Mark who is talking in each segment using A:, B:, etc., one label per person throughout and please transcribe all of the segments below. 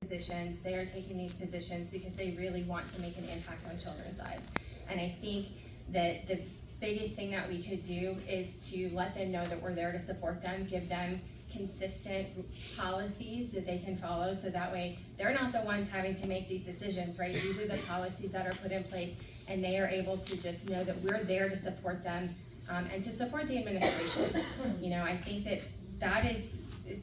A: positions, they are taking these positions because they really want to make an impact on children's lives. And I think that the biggest thing that we could do is to let them know that we're there to support them, give them consistent policies that they can follow, so that way they're not the ones having to make these decisions, right? These are the policies that are put in place, and they are able to just know that we're there to support them and to support the administration. You know, I think that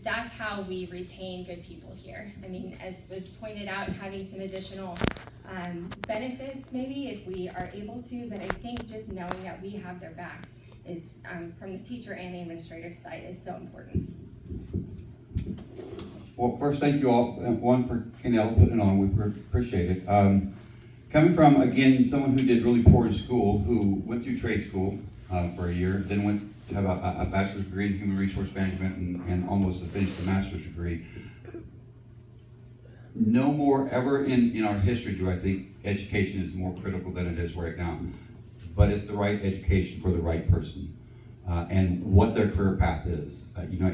A: that's how we retain good people here. I mean, as was pointed out, having some additional benefits maybe if we are able to, but I think just knowing that we have their backs is, from the teacher and the administrative side, is so important.
B: Well, first, thank you all. One, for Kennell putting it on. We appreciate it. Coming from, again, someone who did really poor in school, who went through trade school for a year, then went to have a bachelor's degree in human resource management and almost finished a master's degree. No more ever in our history do I think education is more critical than it is right now. But it's the right education for the right person and what their career path is. You know,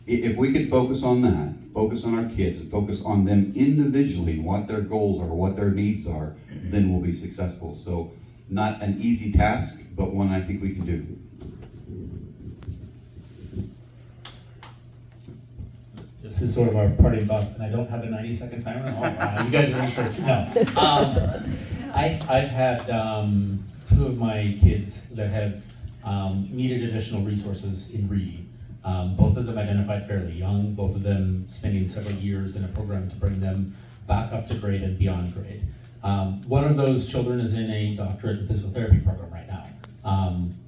B: if we could focus on that, focus on our kids and focus on them individually, what their goals are, what their needs are, then we'll be successful. So not an easy task, but one I think we can do.
C: This is sort of our parting thoughts, and I don't have a 90-second timer. Oh, you guys are in for it. No. I've had two of my kids that have needed additional resources in reading. Both of them identified fairly young, both of them spending several years in a program to bring them back up to grade and beyond grade. One of those children is in a doctorate in physical therapy program right now.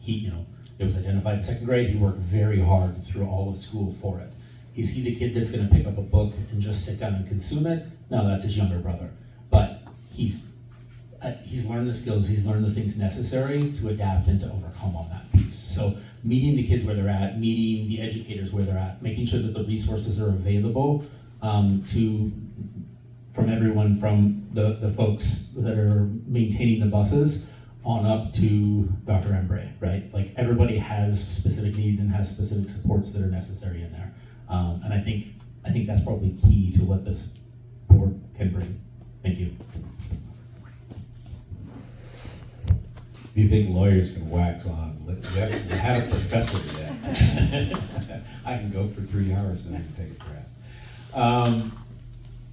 C: It was identified in second grade. He worked very hard through all of school for it. Is he the kid that's going to pick up a book and just sit down and consume it? No, that's his younger brother. But he's learned the skills, he's learned the things necessary to adapt and to overcome on that piece. So meeting the kids where they're at, meeting the educators where they're at, making sure that the resources are available from everyone from the folks that are maintaining the buses on up to Dr. Embray, right? Like everybody has specific needs and has specific supports that are necessary in there. And I think that's probably key to what this board can bring. Thank you.
D: If you think lawyers can wax on, you have a professor yet. I can go for 3 hours and I can take a breath.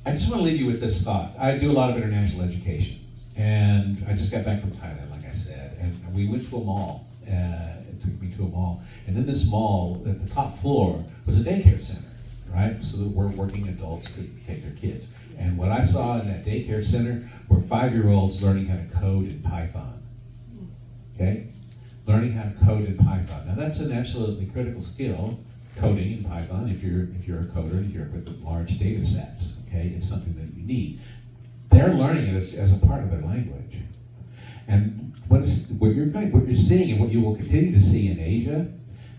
D: I just want to leave you with this thought. I do a lot of international education, and I just got back from Thailand, like I said, and we went to a mall. It took me to a mall, and in this mall, at the top floor, was a daycare center, right? So that where working adults could take their kids. And what I saw in that daycare center were 5-year-olds learning how to code in Python. Okay? Learning how to code in Python. Now that's an absolutely critical skill, coding in Python, if you're a coder, if you're with large data sets, okay? It's something that you need. They're learning it as a part of their language. And what you're seeing and what you will continue to see in Asia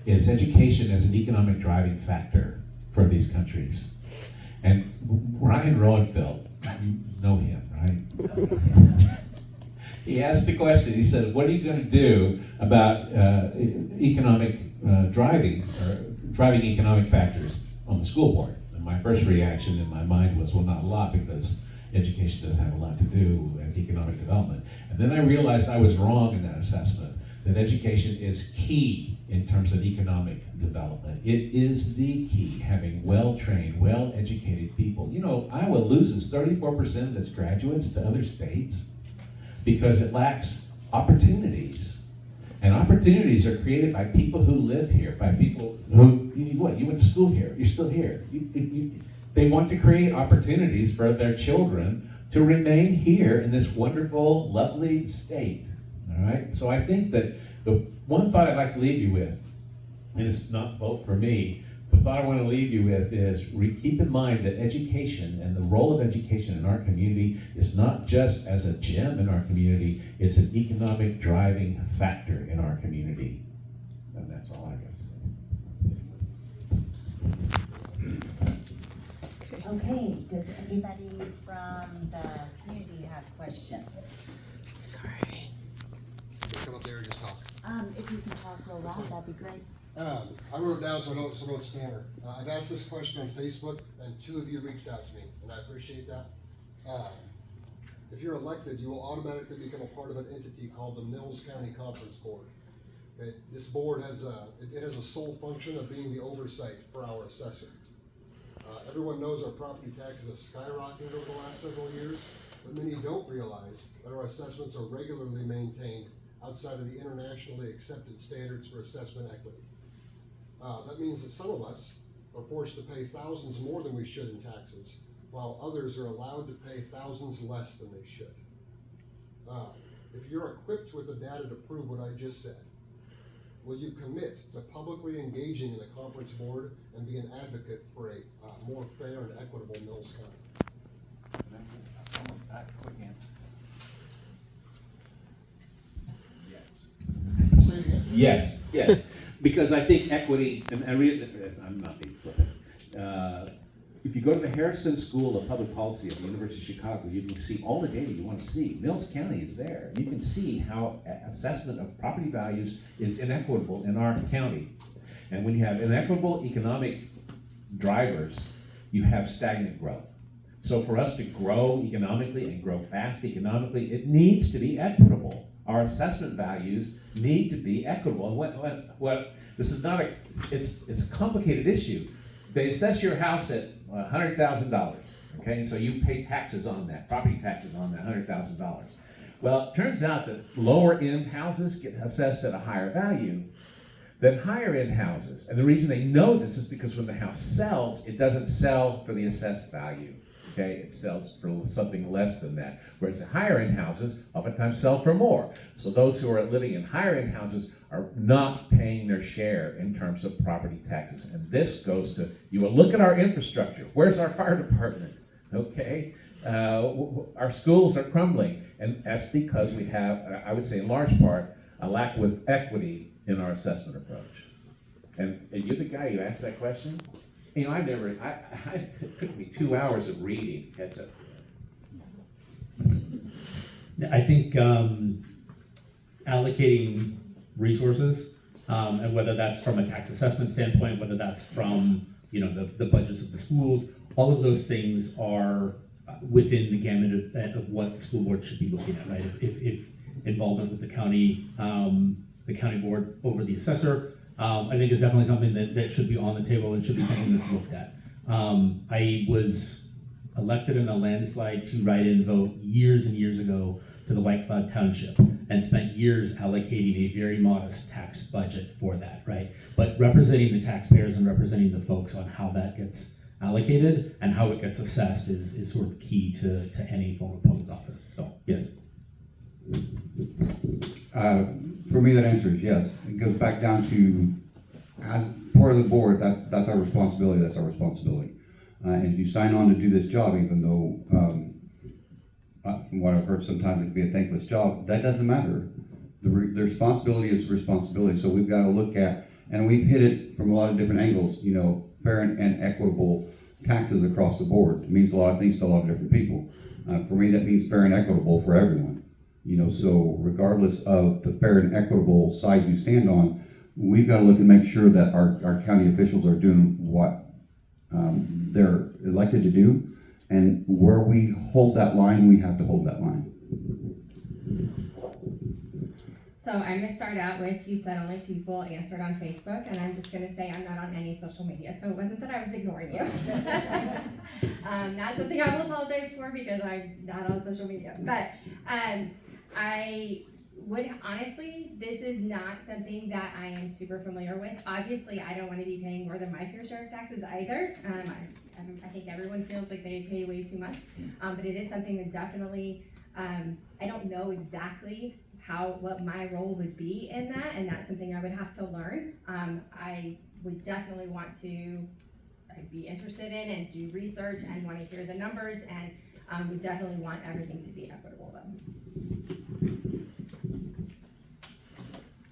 D: is education as an economic driving factor for these countries. And Ryan Roenfeld, you know him, right? He asked the question, he said, what are you going to do about economic driving economic factors on the school board? And my first reaction in my mind was, well, not a lot, because education doesn't have a lot to do with economic development. And then I realized I was wrong in that assessment, that education is key in terms of economic development. It is the key, having well-trained, well-educated people. You know, Iowa loses 34% of its graduates to other states because it lacks opportunities. And opportunities are created by people who live here, by people who, you went to school here, you're still here. They want to create opportunities for their children to remain here in this wonderful, lovely state, all right? So I think that the one thought I'd like to leave you with, and it's not vote for me, the thought I want to leave you with is keep in mind that education and the role of education in our community is not just as a gem in our community, it's an economic driving factor in our community. And that's all I got to say.
E: Okay, does anybody from the community have questions?
A: Sorry.
F: Come up there and just talk.
E: If you can talk real loud, that'd be great.
F: I wrote it down so I don't stammer. I've asked this question on Facebook, and 2 of you reached out to me, and I appreciate that. If you're elected, you will automatically become a part of an entity called the Mills County Conference Board. Okay? This board has it has a sole function of being the oversight for our assessor. Everyone knows our property taxes have skyrocketed over the last several years, but many don't realize that our assessments are regularly maintained outside of the internationally accepted standards for assessment equity. That means that some of us are forced to pay thousands more than we should in taxes, while others are allowed to pay thousands less than they should. If you're equipped with the data to prove what I just said, will you commit to publicly engaging in a conference board and be an advocate for a more fair and equitable Mills County?
B: Quick answer.
F: Say it again.
D: Yes, because I think equity, and I'm not being flippant. If you go to the Harrison School of Public Policy at the University of Chicago, you can see all the data you want to see. Mills County is there. You can see how assessment of property values is inequitable in our county. And when you have inequitable economic drivers, you have stagnant growth. So for us to grow economically and grow fast economically, it needs to be equitable. Our assessment values need to be equitable. And what this is not it's a complicated issue. They assess your house at $100,000, okay? And so you pay taxes on that, property taxes on that $100,000. Well, it turns out that lower end houses get assessed at a higher value than higher end houses. And the reason they know this is because when the house sells, it doesn't sell for the assessed value. Okay, it sells for something less than that. Whereas the higher end houses oftentimes sell for more. So those who are living in higher end houses are not paying their share in terms of property taxes. And this goes to, you will look at our infrastructure. Where's our fire department? Okay, our schools are crumbling. And that's because we have, I would say in large part, a lack of equity in our assessment approach. And you're the guy who asked that question? You know, it took me 2 hours of reading.
C: I think allocating resources, and whether that's from a tax assessment standpoint, whether that's from the budgets of the schools, all of those things are within the gamut of what the school board should be looking at, right? If involvement with the county board over the assessor, I think is definitely something that should be on the table and should be something that's looked at. I was elected in a landslide to write-in vote years and years ago to the White Cloud Township and spent years allocating a very modest tax budget for that, right? But representing the taxpayers and representing the folks on how that gets allocated and how it gets assessed is sort of key to any form of public office. So, yes.
B: For me, that answer is yes. It goes back down to, as part of the board, that's our responsibility. That's our responsibility. And you sign on to do this job, even though, from what I've heard, sometimes it can be a thankless job. That doesn't matter. The responsibility is responsibility. So we've got to look at, and we've hit it from a lot of different angles. Fair and equitable taxes across the board. It means a lot of things to a lot of different people. For me, that means fair and equitable for everyone. So regardless of the fair and equitable side you stand on, we've got to look and make sure that our county officials are doing what they're elected to do, and where we hold that line, we have to hold that line.
A: So I'm gonna start out with, you said only 2 people answered on Facebook, and I'm just gonna say I'm not on any social media, so it wasn't that I was ignoring you. Not something I will apologize for because I'm not on social media, but I would honestly, this is not something that I am super familiar with. Obviously, I don't want to be paying more than my fair share of taxes either. I think everyone feels like they pay way too much, but it is something that definitely, I don't know exactly what my role would be in that, and that's something I would have to learn. I would definitely want to be interested in and do research and want to hear the numbers, and we definitely want everything to be equitable though.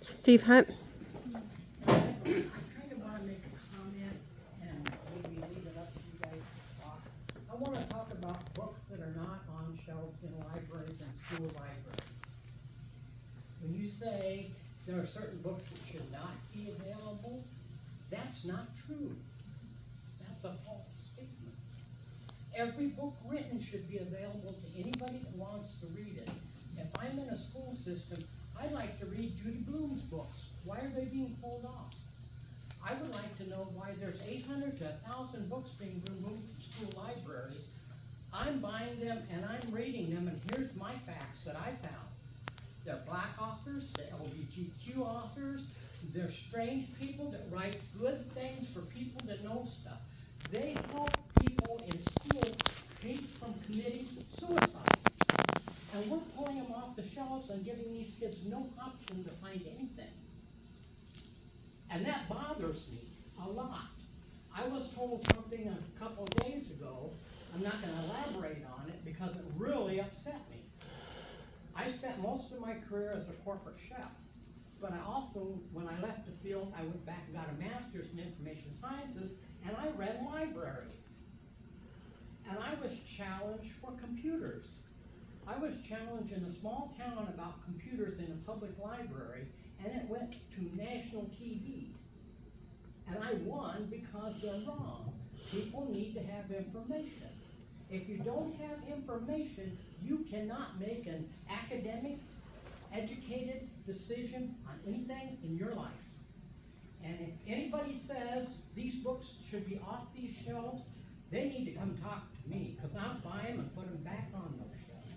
G: Steve Hunt.
H: I kind of want to make a comment and maybe leave it up to you guys to talk. I want to talk about books that are not on shelves in libraries and school libraries. When you say there are certain books that should not be available. That's not true. That's a false statement. Every book written should be available to anybody that wants to read it. If I'm in a school system, I like to read Judy Blume's books. Why are they being pulled off? I would like to know why there's 800 to 1,000 books being removed from school libraries. I'm buying them and I'm reading them, and here's my facts that I found. They're black authors, they're LGBTQ authors, they're strange people that write good things for people that know stuff. They help people in school keep from committing suicide. And we're pulling them off the shelves and giving these kids no option to find anything. And that bothers me a lot. I was told something a couple of days ago. I'm not going to elaborate on it because it really upset me. I spent most of my career as a corporate chef, but I also, when I left the field, I went back and got a master's in information sciences, and I read libraries. And I was challenged for computers. I was challenged in a small town about computers in a public library, and it went to national TV. And I won because they're wrong. People need to have information. If you don't have information, you cannot make an academic, educated decision on anything in your life. And if anybody says these books should be off these shelves, they need to come talk to me, because I'll buy them and put them back on those shelves.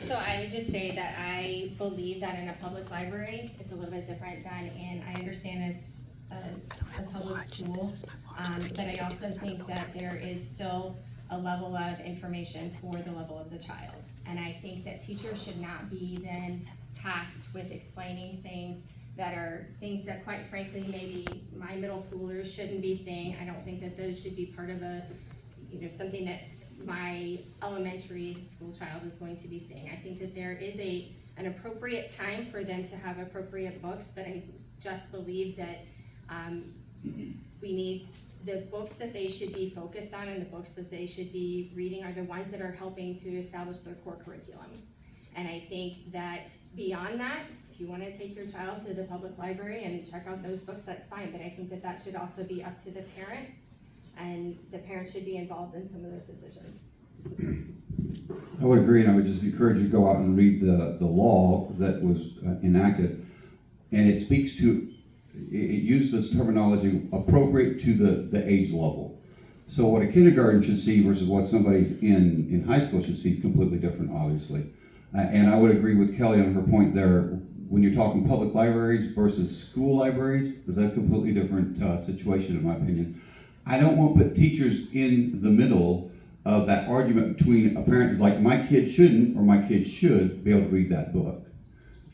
A: So I would just say that I believe that in a public library, it's a little bit different than in, I understand it's a public school, but I also think that there is still a level of information for the level of the child. And I think that teachers should not be then tasked with explaining things that are things that, quite frankly, maybe my middle schoolers shouldn't be seeing. I don't think that those should be part of something that my elementary school child is going to be seeing. I think that there is an appropriate time for them to have appropriate books, but I just believe that we need the books that they should be focused on, and the books that they should be reading are the ones that are helping to establish their core curriculum. And I think that beyond that, if you want to take your child to the public library and check out those books, that's fine, but I think that that should also be up to the parents, and the parents should be involved in some of those decisions.
B: I would agree, and I would just encourage you to go out and read the law that was enacted. And it speaks to, it uses terminology appropriate to the age level. So what a kindergarten should see versus what somebody's in high school should see is completely different, obviously. And I would agree with Kelly on her point there. When you're talking public libraries versus school libraries, that's a completely different situation, in my opinion. I don't want to put teachers in the middle of that argument between a parent who's like, my kid shouldn't or my kid should be able to read that book.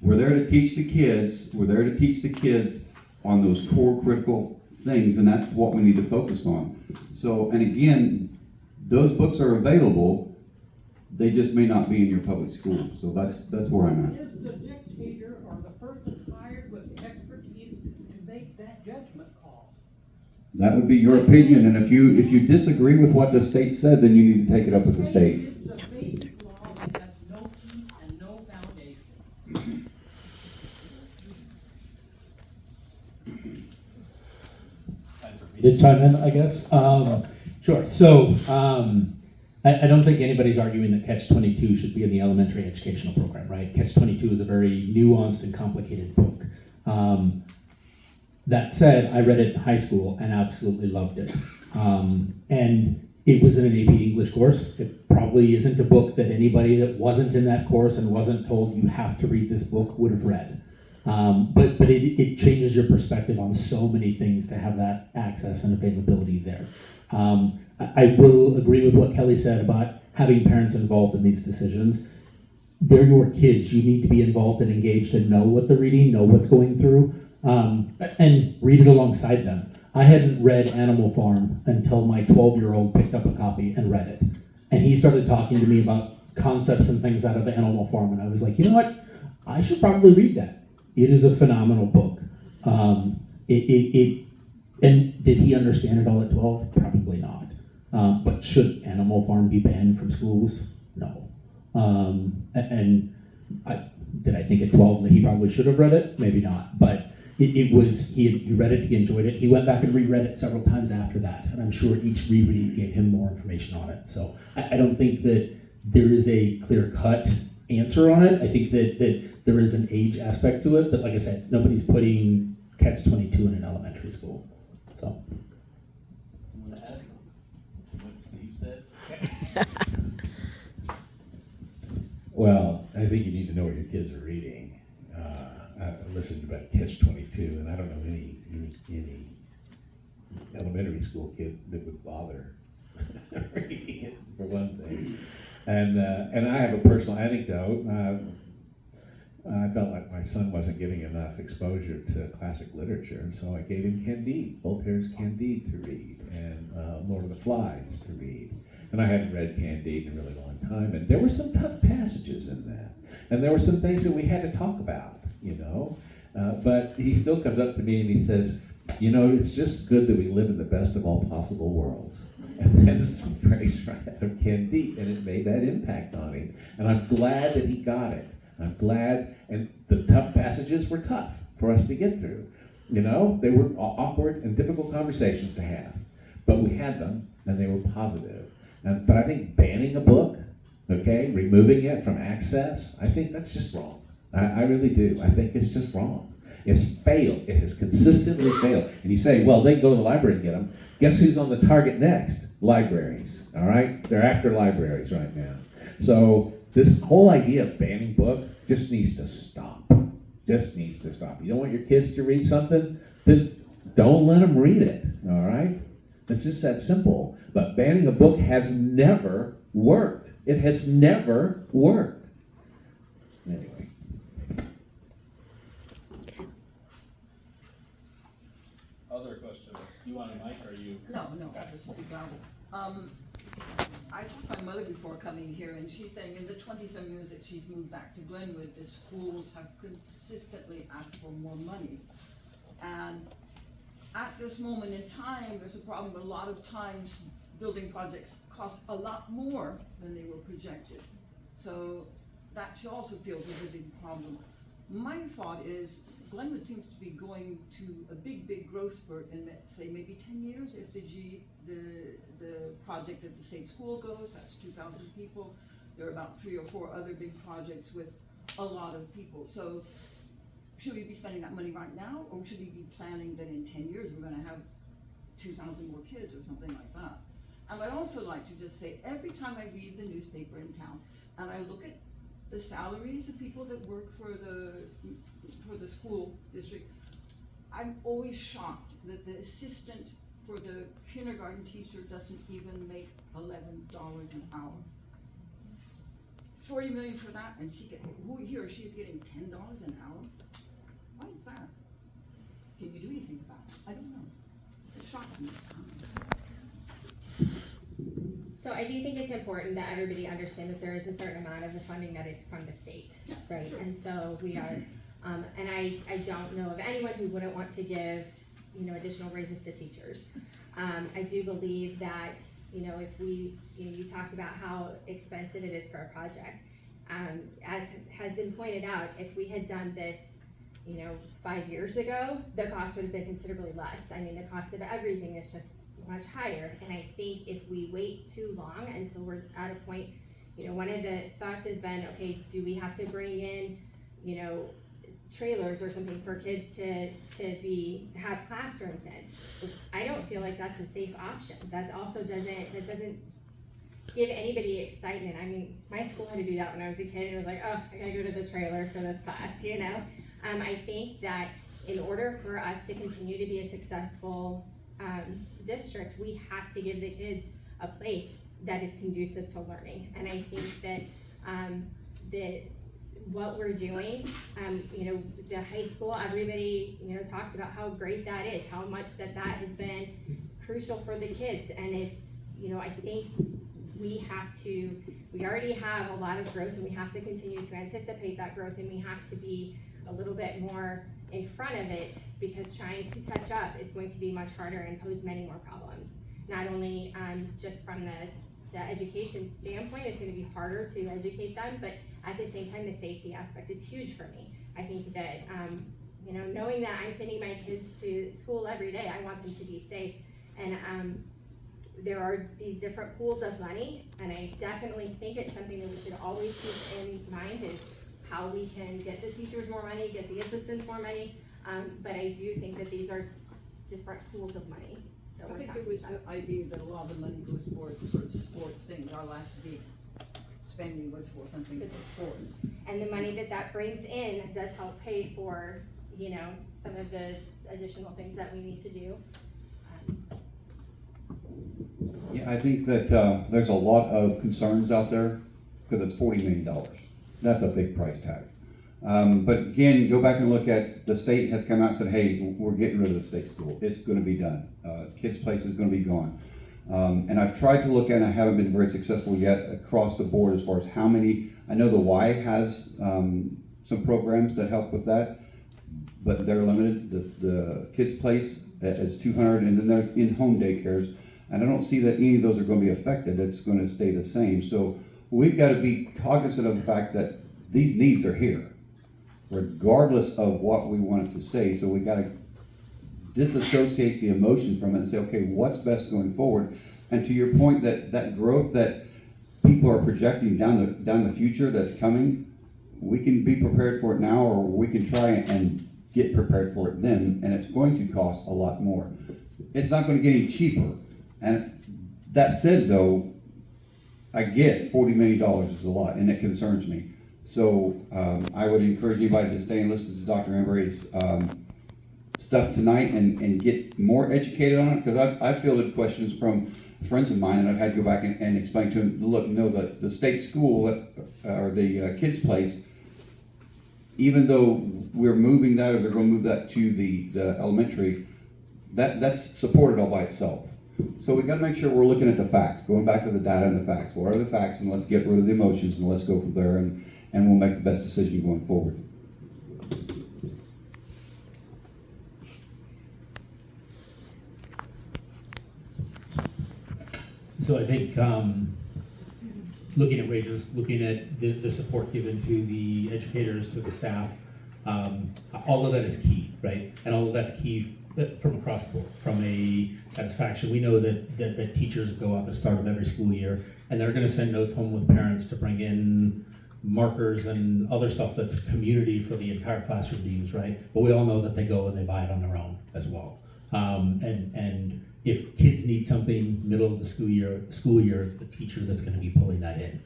B: We're there to teach the kids. We're there to teach the kids on those core critical things, and that's what we need to focus on. So, and again, those books are available. They just may not be in your public school. So that's where I'm at.
H: Is the dictator or the person hired with the expertise to make that judgment call?
B: That would be your opinion, and if you disagree with what the state said, then you need to take it up with the state.
H: It's a basic law that has no teeth and no foundation.
C: To chime in, I guess. Sure. So I don't think anybody's arguing that Catch-22 should be in the elementary educational program, right? Catch-22 is a very nuanced and complicated book. That said, I read it in high school and absolutely loved it. And it was in an AP English course. It probably isn't a book that anybody that wasn't in that course and wasn't told you have to read this book would have read. But it changes your perspective on so many things to have that access and availability there. I will agree with what Kelly said about having parents involved in these decisions. They're your kids. You need to be involved and engaged and know what they're reading, know what's going through, and read it alongside them. I hadn't read Animal Farm until my 12-year-old picked up a copy and read it. And he started talking to me about concepts and things out of Animal Farm, and I was like, you know what? I should probably read that. It is a phenomenal book. And did he understand it all at 12? Probably not. But should Animal Farm be banned from schools? No. And did I think at 12 that he probably should have read it? Maybe not, but it was, he read it, he enjoyed it. He went back and reread it several times after that, and I'm sure each reread gave him more information on it. So I don't think that there is a clear-cut answer on it. I think that there is an age aspect to it, but like I said, nobody's putting Catch-22 in an elementary school, so.
D: I'm gonna add what Steve said. Well, I think you need to know what your kids are reading. I listened about Catch-22, and I don't know any elementary school kid that would bother reading it, for one thing. And I have a personal anecdote. I felt like my son wasn't getting enough exposure to classic literature, and so I gave him Candide, Voltaire's Candide to read, and Lord of the Flies to read. And I hadn't read Candide in a really long time, and there were some tough passages in that. And there were some things that we had to talk about, you know. But he still comes up to me and he says, you know, it's just good that we live in the best of all possible worlds. And that is some phrase right out of Candide, and it made that impact on him. And I'm glad that he got it. I'm glad, and the tough passages were tough for us to get through. You know, they were awkward and difficult conversations to have, but we had them, and they were positive. But I think banning a book, okay, removing it from access, I think that's just wrong. I really do. I think it's just wrong. It's failed. It has consistently failed. And you say, well, they can go to the library and get them. Guess who's on the target next? Libraries, all right? They're after libraries right now. So this whole idea of banning book just needs to stop. Just needs to stop. You don't want your kids to read something? Then don't let them read it, all right? It's just that simple. But banning a book has never worked. It has never worked. Anyway.
C: Other questions? You want a mic or you?
I: No, I'll just speak loud. I talked to my mother before coming here, and she's saying in the 20-some years that she's moved back to Glenwood, the schools have consistently asked for more money. And at this moment in time, there's a problem. A lot of times, building projects cost a lot more than they were projected. So that she also feels is a big problem. My thought is Glenwood seems to be going to a big growth spurt in, say, maybe 10 years. If the project at the state school goes, that's 2,000 people. There are about 3 or 4 other big projects with a lot of people. So should we be spending that money right now, or should we be planning that in 10 years we're gonna have 2,000 more kids or something like that? And I'd also like to just say, every time I read the newspaper in town, and I look at the salaries of people that work for the school district, I'm always shocked that the assistant for the kindergarten teacher doesn't even make $11 an hour. $40 million for that, and he or she is getting $10 an hour? Why is that? Can you do anything about it? I don't know. It shocks me.
A: So I do think it's important that everybody understand that there is a certain amount of the funding that is from the state, right? Sure. And so we are, and I don't know of anyone who wouldn't want to give, additional raises to teachers. I do believe that, if we, you talked about how expensive it is for a project. As has been pointed out, if we had done this, 5 years ago, the cost would have been considerably less. I mean, the cost of everything is just much higher. And I think if we wait too long until we're at a point, one of the thoughts has been, okay, do we have to bring in, trailers or something for kids to have classrooms in? I don't feel like that's a safe option. That doesn't give anybody excitement. I mean, my school had to do that when I was a kid. It was like, oh, I gotta go to the trailer for this class, I think that in order for us to continue to be a successful district, we have to give the kids a place that is conducive to learning. And I think that what we're doing, the high school, everybody, talks about how great that is, how much that has been crucial for the kids. And it's, I think we already have a lot of growth, and we have to continue to anticipate that growth, and we have to be a little bit more in front of it, because trying to catch up is going to be much harder and pose many more problems, not only just from the the education standpoint, it's gonna be harder to educate them, but at the same time, the safety aspect is huge for me. I think that, you know, knowing that I'm sending my kids to school every day, I want them to be safe. And there are these different pools of money, and I definitely think it's something that we should always keep in mind is how we can get the teachers more money, get the assistants more money. But I do think that these are different pools of money that
I: I
A: we're
I: think
A: talking
I: it was
A: about.
I: the idea that a lot of the money goes for sort of sports things. Our last big spending was for something for sports.
A: And the money that that brings in does help pay for, you know, some of the additional things that we need to do.
B: Yeah, I think that, there's a lot of concerns out there, because it's $40 million. That's a big price tag. But again, go back and look at, the state has come out and said, hey, we're getting rid of the state school. It's gonna be done. Kids' Place is gonna be gone. And I've tried to look at, and I haven't been very successful yet across the board as far as how many, I know the Y has, some programs that help with that, but they're limited. The Kids' Place is 200, and then there's in-home daycares. And I don't see that any of those are gonna be affected. It's gonna stay the same. So we've gotta be cognizant of the fact that these needs are here, regardless of what we want it to say. So we gotta disassociate the emotion from it and say, okay, what's best going forward? And to your point, that growth that people are projecting down the future that's coming, we can be prepared for it now, or we can try and get prepared for it then, and it's going to cost a lot more. It's not gonna get any cheaper. And that said, though, I get $40 million is a lot, and it concerns me. So I would encourage anybody to stay and listen to Dr. Embre's stuff tonight and get more educated on it, because I fielded questions from friends of mine, and I've had to go back and explain to them, look, no, the state school or the Kids' Place, even though we're moving that, or they're going to move that to the elementary, that's supported all by itself. So we got to make sure we're looking at the facts, going back to the data and the facts. What are the facts, and let's get rid of the emotions, and let's go from there, and we'll make the best decision going forward.
C: So I think, looking at wages, looking at the support given to the educators, to the staff, all of that is key, right? And all of that's key from across the board, from a satisfaction. We know that teachers go out at the start of every school year, and they're gonna send notes home with parents to bring in markers and other stuff that's community for the entire classroom to use, right? But we all know that they go and they buy it on their own as well. And if kids need something middle of the school year, it's the teacher that's gonna be pulling that in.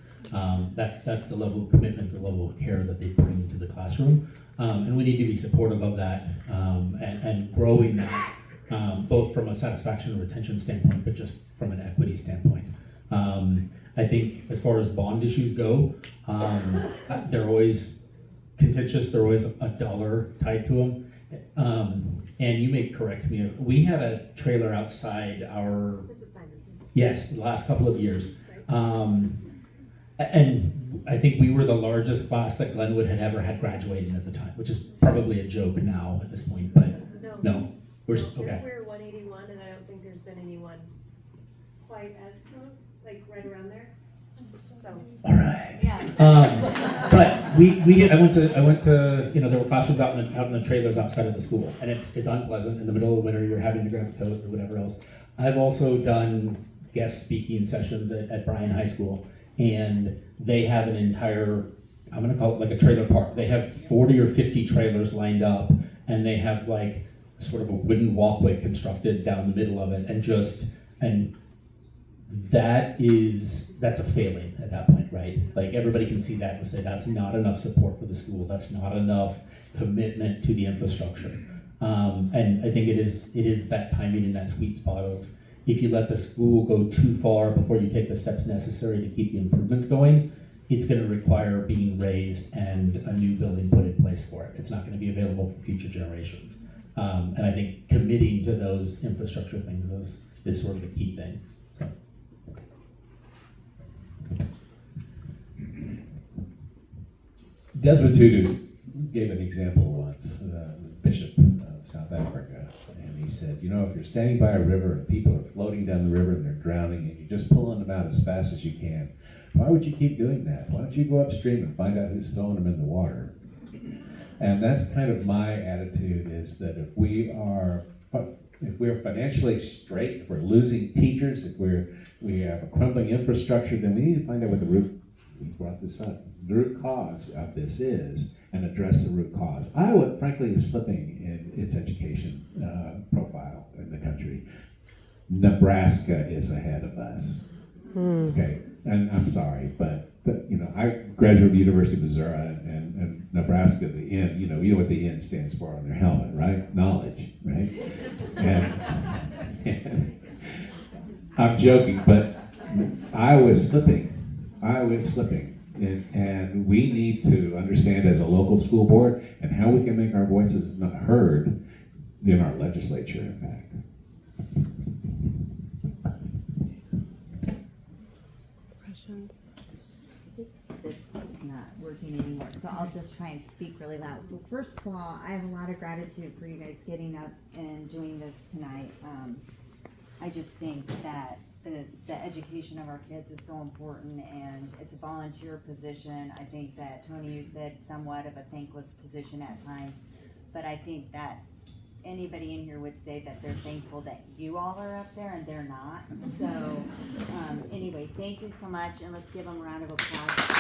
C: That's the level of commitment, the level of care that they bring to the classroom. And we need to be supportive of that, and growing that, both from a satisfaction and retention standpoint, but just from an equity standpoint. I think as far as bond issues go, they're always contentious, they're always a dollar tied to them. And you may correct me, we had a trailer outside our, yes, the last couple of years. And I think we were the largest class that Glenwood had ever had graduating at the time, which is probably a joke now at this point, but no, we're, okay.
J: We're 181, and I don't think there's been anyone quite as, like, right around there. So,
C: All right.
J: yeah.
C: But I went to, you know, there were classrooms out in the trailers outside of the school, and it's unpleasant. In the middle of the winter, you're having to grab a coat or whatever else. I've also done guest speaking sessions at Bryan High School, and they have an entire, I'm gonna call it like a trailer park. They have 40 or 50 trailers lined up, and they have like sort of a wooden walkway constructed down the middle of it, and that's a failing at that point, right? Like everybody can see that and say that's not enough support for the school. That's not enough commitment to the infrastructure. And I think it is that timing and that sweet spot of, if you let the school go too far before you take the steps necessary to keep the improvements going, it's going to require being raised and a new building put in place for it. It's not going to be available for future generations. And I think committing to those infrastructure things is sort of the key thing. So.
D: Desmond Tutu gave an example once, the Bishop of South Africa, and he said, you know, if you're standing by a river and people are floating down the river and they're drowning and you're just pulling them out as fast as you can, why would you keep doing that? Why don't you go upstream and find out who's throwing them in the water? And that's kind of my attitude, is that if we're financially straight, if we're losing teachers, if we have a crumbling infrastructure, then we need to find out what we brought this up, the root cause of this is, and address the root cause. Iowa, frankly, is slipping in its education profile in the country. Nebraska is ahead of us. Okay, and I'm sorry, but you know, I graduated from University of Missouri, and Nebraska, the N, you know what the N stands for on their helmet, right? Knowledge, right? And I'm joking, but Iowa's slipping. Iowa's slipping. And we need to understand as a local school board and how we can make our voices not heard in our legislature, in fact.
G: Questions?
E: This is not working anymore, so I'll just try and speak really loud. Well, first of all, I have a lot of gratitude for you guys getting up and doing this tonight. I just think that the education of our kids is so important, and it's a volunteer position. I think that, Tony, you said somewhat of a thankless position at times, but I think that anybody in here would say that they're thankful that you all are up there and they're not. So anyway, thank you so much, and let's give them a round of applause.